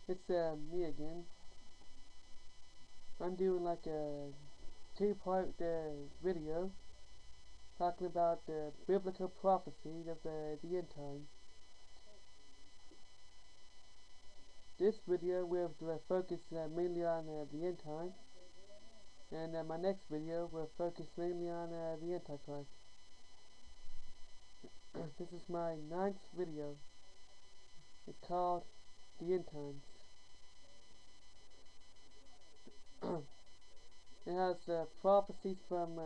It's me again. I'm doing like a two-part video talking about the biblical prophecy of the end time. This video will focus mainly on the end time, and my next video will focus mainly on the Antichrist. This is my 9th video. It's called the end times. It has prophecies from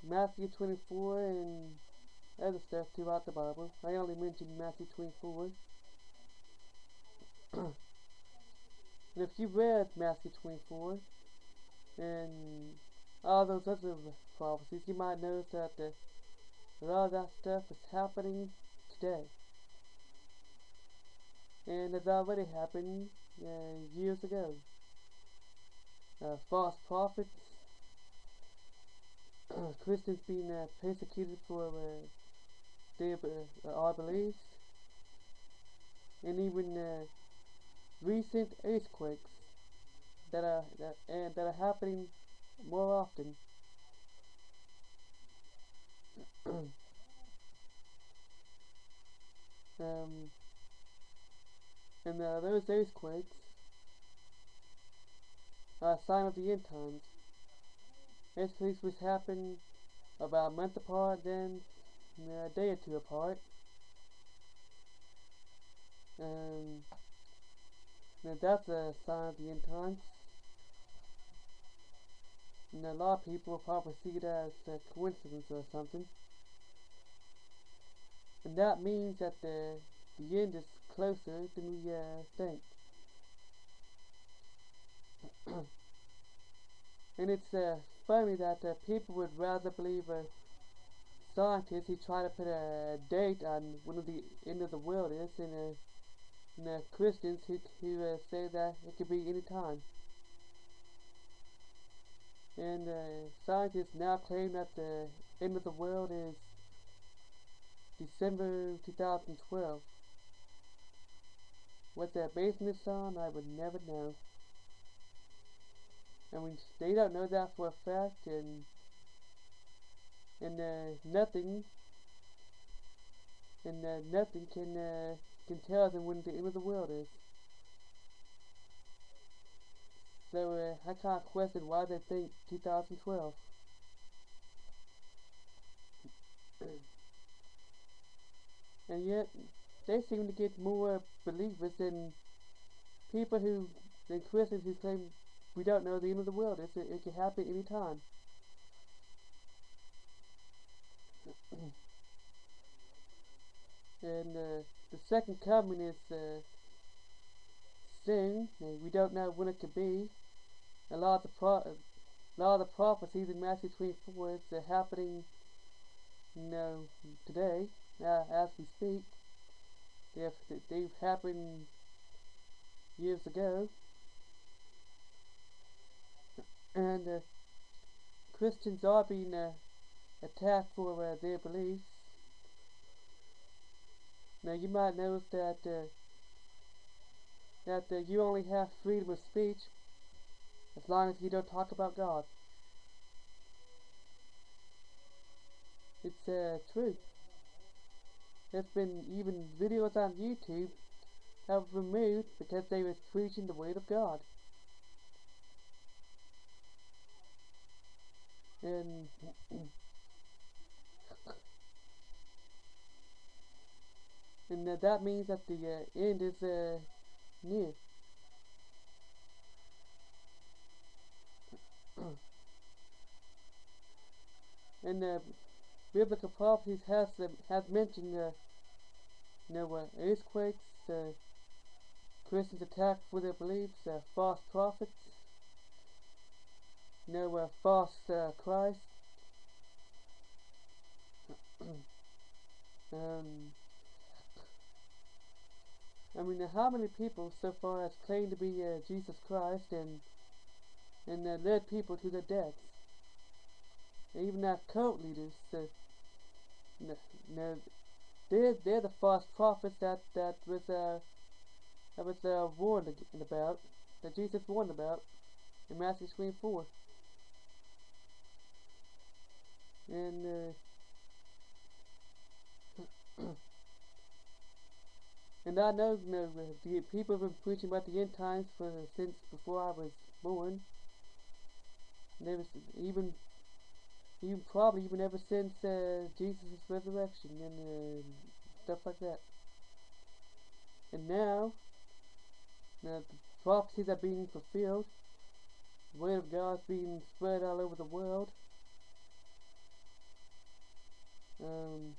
Matthew 24 and other stuff throughout the Bible. I only mentioned Matthew 24. And if you read Matthew 24 and all those other prophecies, you might notice that a lot of that stuff is happening today. And it's already happened years ago. False prophets, Christians being persecuted for our beliefs, and even recent earthquakes that are happening more often. um, and those earthquakes are a sign of the end times. Earthquakes which happen about a month apart, then a day or two apart. Um, and that's a sign of the end times. And a lot of people will probably see it as a coincidence or something. And that means that the end is closer than we think. And it's funny that people would rather believe scientists who try to put a date on when the end of the world is than Christians who say that it could be any time. And scientists now claim that the end of the world is December 2012. What they're basing this on, I would never know. I mean, they don't know that for a fact, and nothing can tell them when the end of the world is. So I can't question why they think 2012. And yet, they seem to get more believers than Christians who claim we don't know the end of the world. It can happen any time. And the second coming is soon. We don't know when it could be. A lot of the prophecies in Matthew 24 is happening, today, as we speak. They've happened years ago, and Christians are being attacked for their beliefs. Now you might notice that you only have freedom of speech as long as you don't talk about God. It's true. There's been even videos on YouTube have removed because they were preaching the word of God. And that means that the end is near. And biblical prophecies has mentioned earthquakes, Christians attacked for their beliefs, false prophets, false Christ. um, I mean, how many people so far has claimed to be Jesus Christ and led people to their deaths? Even our cult leaders, no, they're the false prophets that was that was warned about, that Jesus warned about in Matthew 24. And and I know, the people have been preaching about the end times since before I was born. And there was probably even ever since Jesus' resurrection and stuff like that. And now the prophecies are being fulfilled. The word of God is being spread all over the world. Um,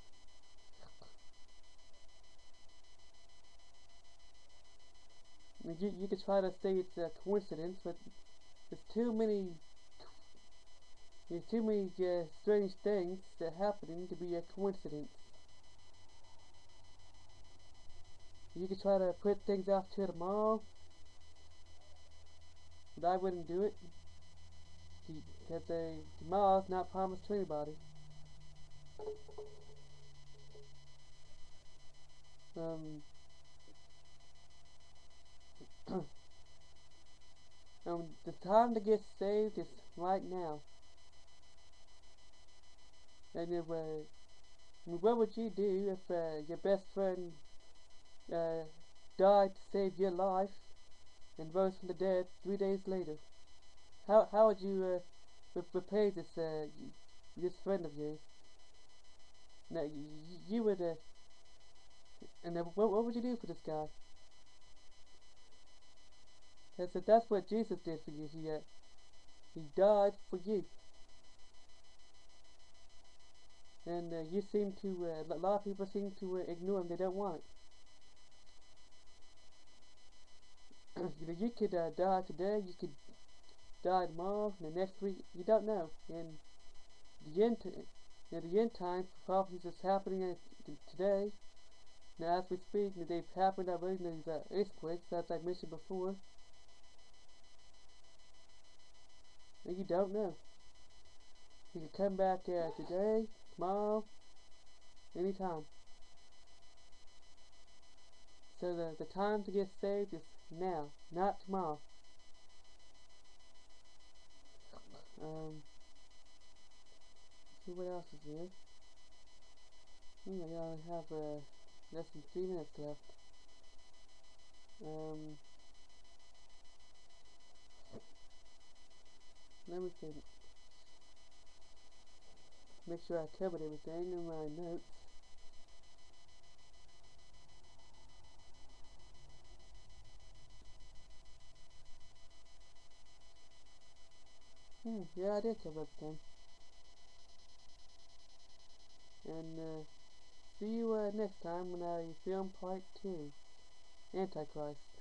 you could try to say it's a coincidence, but there's too many strange things that are happening to be a coincidence. You could try to put things off to tomorrow, but I wouldn't do it because tomorrow's not promised to anybody. Um, the time to get saved is right now. And what would you do if your best friend uh, died to save your life and rose from the dead 3 days later? How would you repay this friend of yours? Now you would and what would you do for this guy? That's what Jesus did for you. He died for you. And you seem to, a lot of people seem to ignore him. They don't want it. You could die today. You could die tomorrow. And the next week, you don't know. And the end time prophecies is happening today. Now, as we speak, they've happened already. These earthquakes, as I mentioned before. And you don't know. You can come back today, tomorrow, anytime. So the time to get saved is now, not tomorrow. See what else is there. I only have less than 3 minutes left. Let me think. Make sure I covered everything in my notes. Yeah, I did cover everything. And see you next time when I film part 2, Antichrist.